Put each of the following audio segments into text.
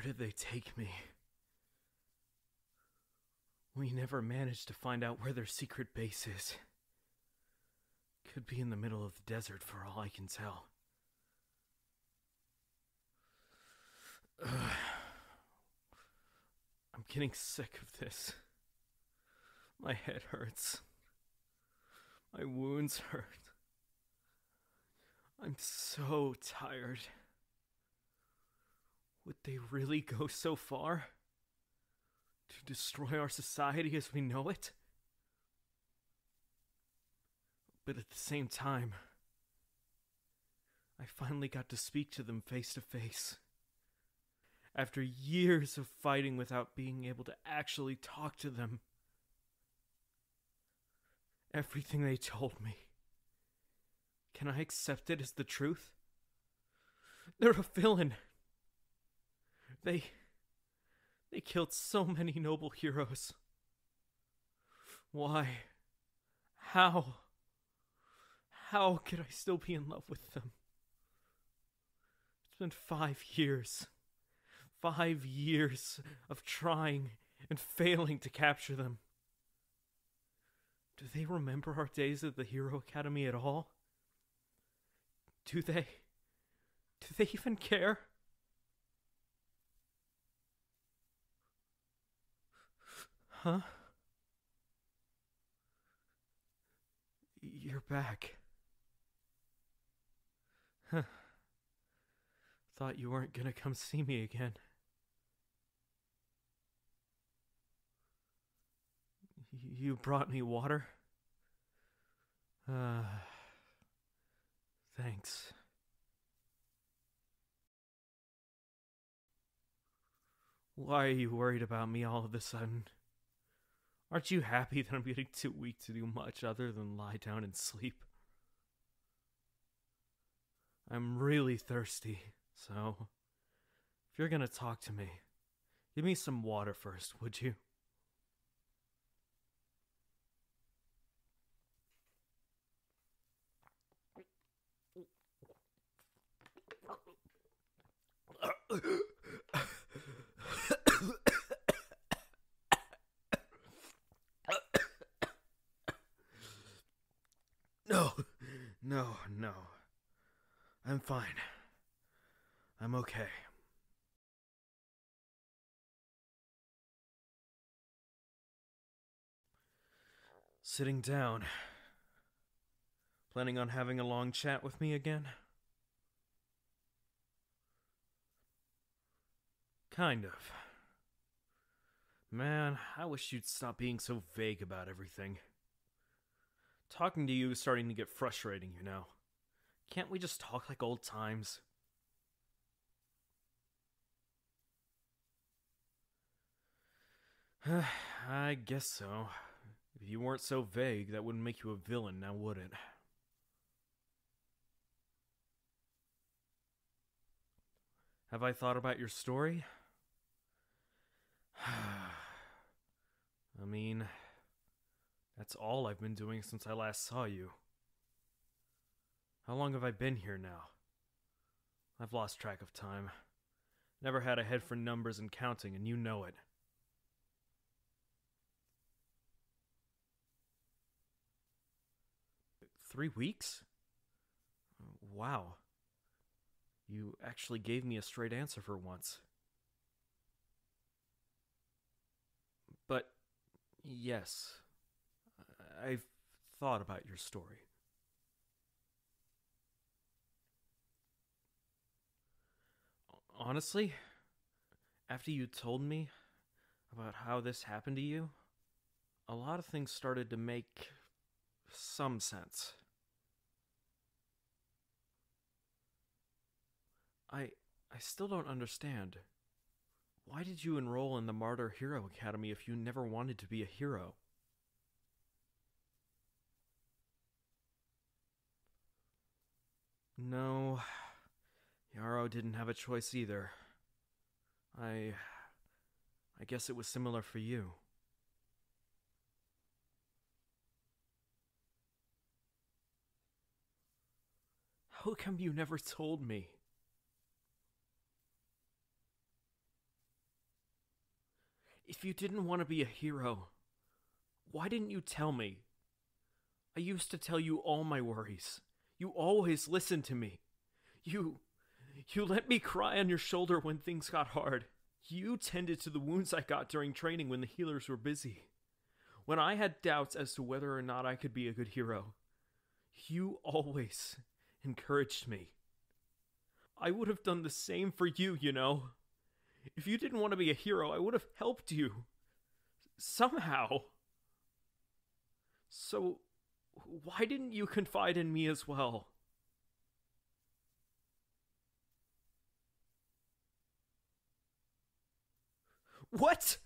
did they take me? We never managed to find out where their secret base is. Could be in the middle of the desert for all I can tell. I'm getting sick of this. My head hurts. My wounds hurt. I'm so tired. Would they really go so far? To destroy our society as we know it? But at the same time, I finally got to speak to them face to face. After years of fighting without being able to actually talk to them. Everything they told me. Can I accept it as the truth? They're a villain. They killed so many noble heroes. Why? How? How could I still be in love with them? It's been 5 years. 5 years of trying and failing to capture them. Do they remember our days at the Hero Academy at all? Do they even care? Huh? You're back. Huh. Thought you weren't gonna come see me again. You brought me water? Thanks. Why are you worried about me all of a sudden? Aren't you happy that I'm getting too weak to do much other than lie down and sleep? I'm really thirsty, so if you're gonna talk to me, give me some water first, would you? No. I'm fine. I'm okay. Sitting down. Planning on having a long chat with me again? Kind of. Man, I wish you'd stop being so vague about everything. Talking to you is starting to get frustrating, you know. Can't we just talk like old times? I guess so. If you weren't so vague, that wouldn't make you a villain, now would it? Have I thought about your story? I mean, that's all I've been doing since I last saw you. How long have I been here now? I've lost track of time. Never had a head for numbers and counting, and you know it. Three weeks? Wow. You actually gave me a straight answer for once. But, yes, I've thought about your story. Honestly, after you told me about how this happened to you, a lot of things started to make some sense. I still don't understand. Why did you enroll in the Martyr Hero Academy if you never wanted to be a hero? No, Yarrow didn't have a choice either. I guess it was similar for you. How come you never told me? If you didn't want to be a hero, why didn't you tell me? I used to tell you all my worries. You always listened to me. You let me cry on your shoulder when things got hard. You tended to the wounds I got during training when the healers were busy. When I had doubts as to whether or not I could be a good hero, you always encouraged me. I would have done the same for you, you know. If you didn't want to be a hero, I would have helped you. Somehow. So, why didn't you confide in me as well? What?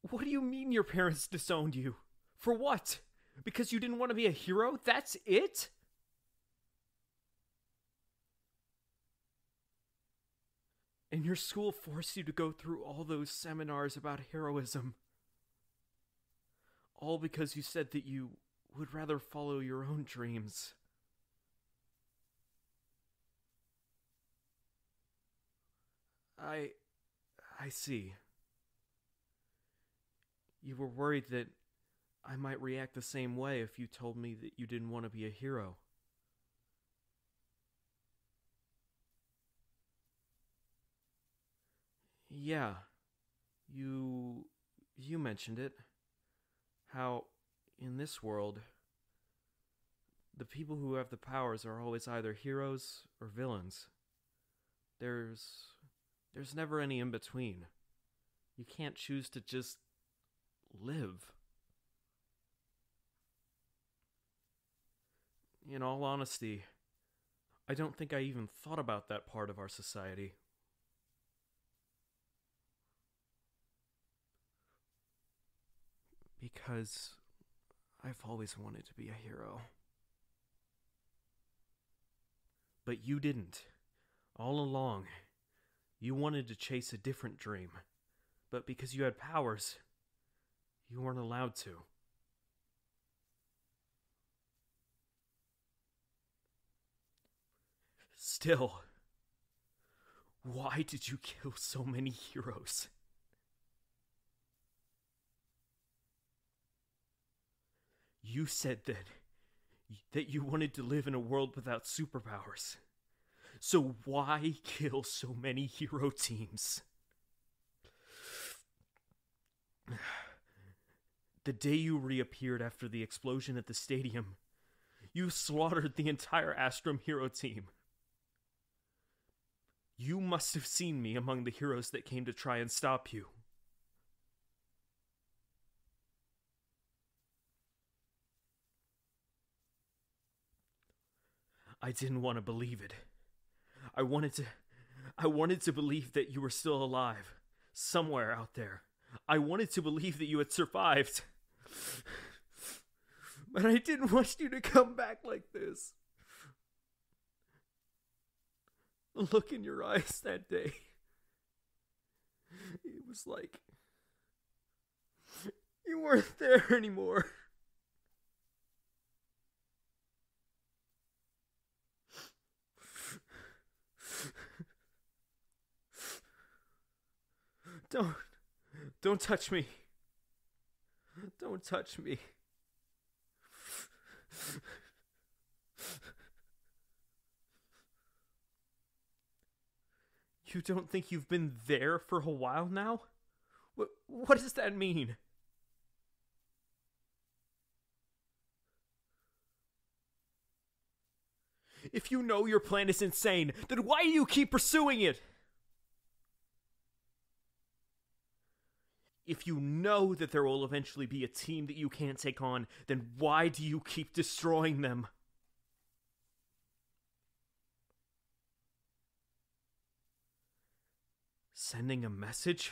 What do you mean your parents disowned you? For what? Because you didn't want to be a hero? That's it? And your school forced you to go through all those seminars about heroism. All because you said that you would rather follow your own dreams. I see. You were worried that I might react the same way if you told me that you didn't want to be a hero. Yeah, you mentioned it. How, in this world, the people who have the powers are always either heroes or villains. There's never any in between. You can't choose to just live. In all honesty, I don't think I even thought about that part of our society. Because I've always wanted to be a hero. But you didn't. All along, you wanted to chase a different dream. But because you had powers, you weren't allowed to. Still, why did you kill so many heroes? You said that you wanted to live in a world without superpowers. So why kill so many hero teams? The day you reappeared after the explosion at the stadium, you slaughtered the entire Atrium hero team. You must have seen me among the heroes that came to try and stop you. I didn't want to believe it. I wanted to believe that you were still alive, somewhere out there. I wanted to believe that you had survived. But I didn't want you to come back like this. The look in your eyes that day, it was like you weren't there anymore. Don't touch me. Don't touch me. You don't think you've been there for a while now? What does that mean? If you know your plan is insane, then why do you keep pursuing it? If you know that there will eventually be a team that you can't take on, then why do you keep destroying them? Sending a message?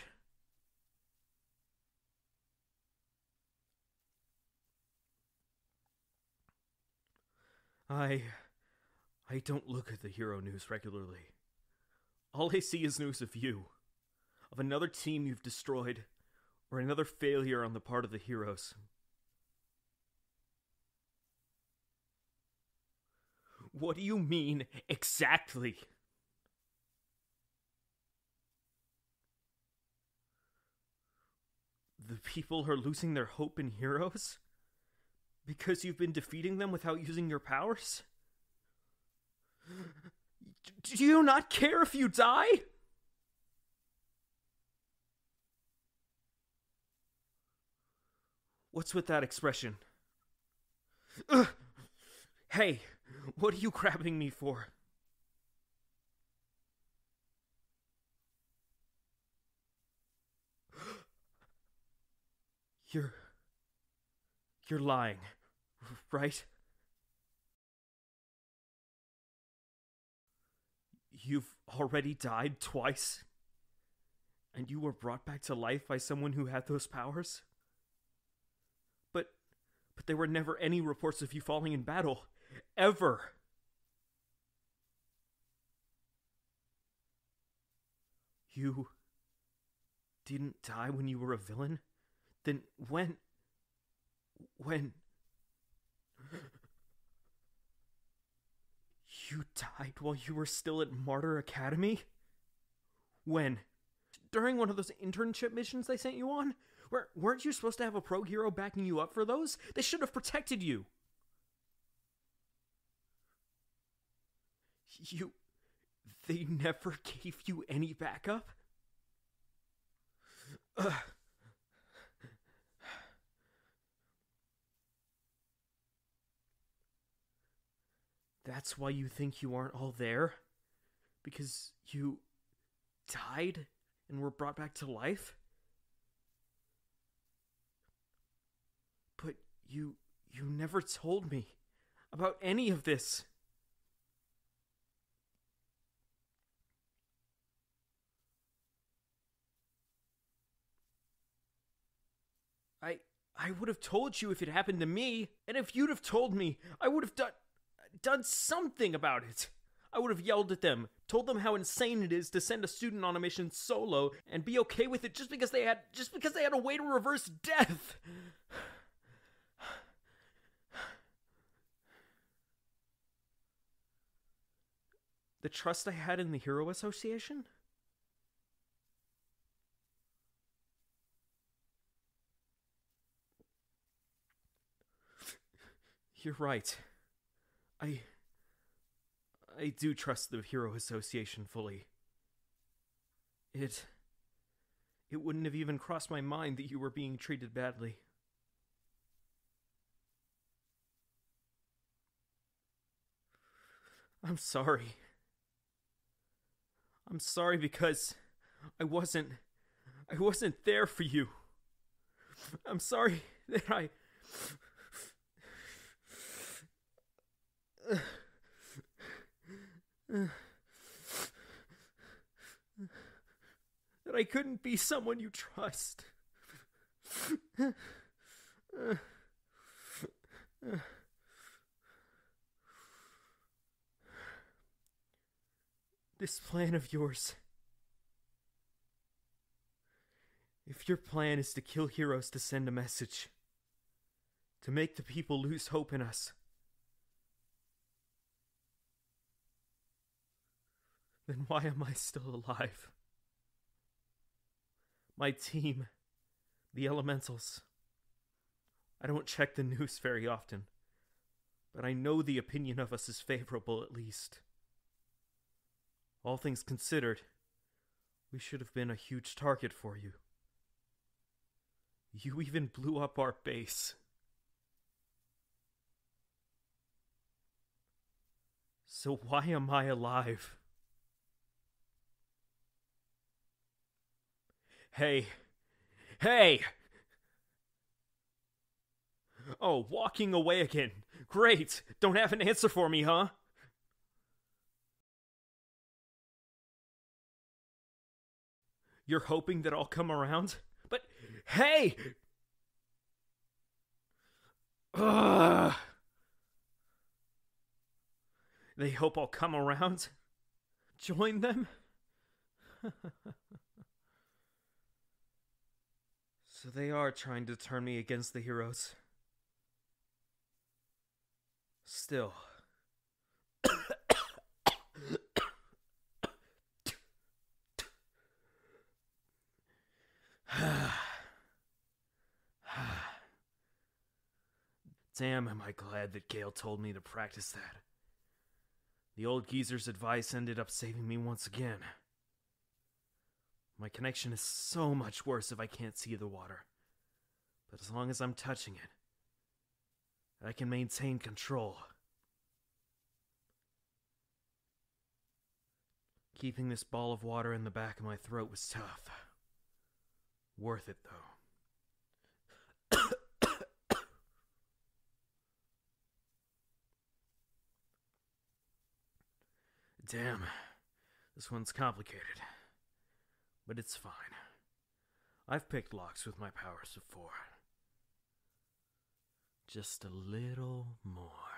I don't look at the hero news regularly. All I see is news of you, of another team you've destroyed, or another failure on the part of the heroes. What do you mean, exactly? The people are losing their hope in heroes? Because you've been defeating them without using your powers? Do you not care if you die? What's with that expression? Ugh. Hey, what are you grabbing me for? You're lying, right? You've already died twice? And you were brought back to life by someone who had those powers? But there were never any reports of you falling in battle. Ever. You didn't die when you were a villain? Then when... You died while you were still at Martyr Academy? When? During one of those internship missions they sent you on? Weren't you supposed to have a pro hero backing you up for those? They should have protected you. They never gave you any backup? Ugh. That's why you think you aren't all there? Because you died and were brought back to life? But you never told me about any of this. I would have told you if it happened to me, and if you'd have told me, I would have done something about it. I would have yelled at them, told them how insane it is to send a student on a mission solo and be okay with it just because they had a way to reverse death. The trust I had in the Hero Association? You're right. I do trust the Hero Association fully. It wouldn't have even crossed my mind that you were being treated badly. I'm sorry. I'm sorry because I wasn't there for you. I'm sorry that that I couldn't be someone you trust. This plan of yours. If your plan is to kill heroes to send a message, to make the people lose hope in us, then why am I still alive? My team, the Elementals. I don't check the news very often, but I know the opinion of us is favorable at least. All things considered, we should have been a huge target for you. You even blew up our base. So why am I alive? Hey! Oh, walking away again. Great! Don't have an answer for me, huh? You're hoping that I'll come around? But, hey! Ugh! They hope I'll come around? Join them? So they are trying to turn me against the heroes. Still. Damn, am I glad that Gale told me to practice that. The old geezer's advice ended up saving me once again. My connection is so much worse if I can't see the water. But as long as I'm touching it, I can maintain control. Keeping this ball of water in the back of my throat was tough. Worth it, though. Damn, this one's complicated. But it's fine. I've picked locks with my powers before. Just a little more.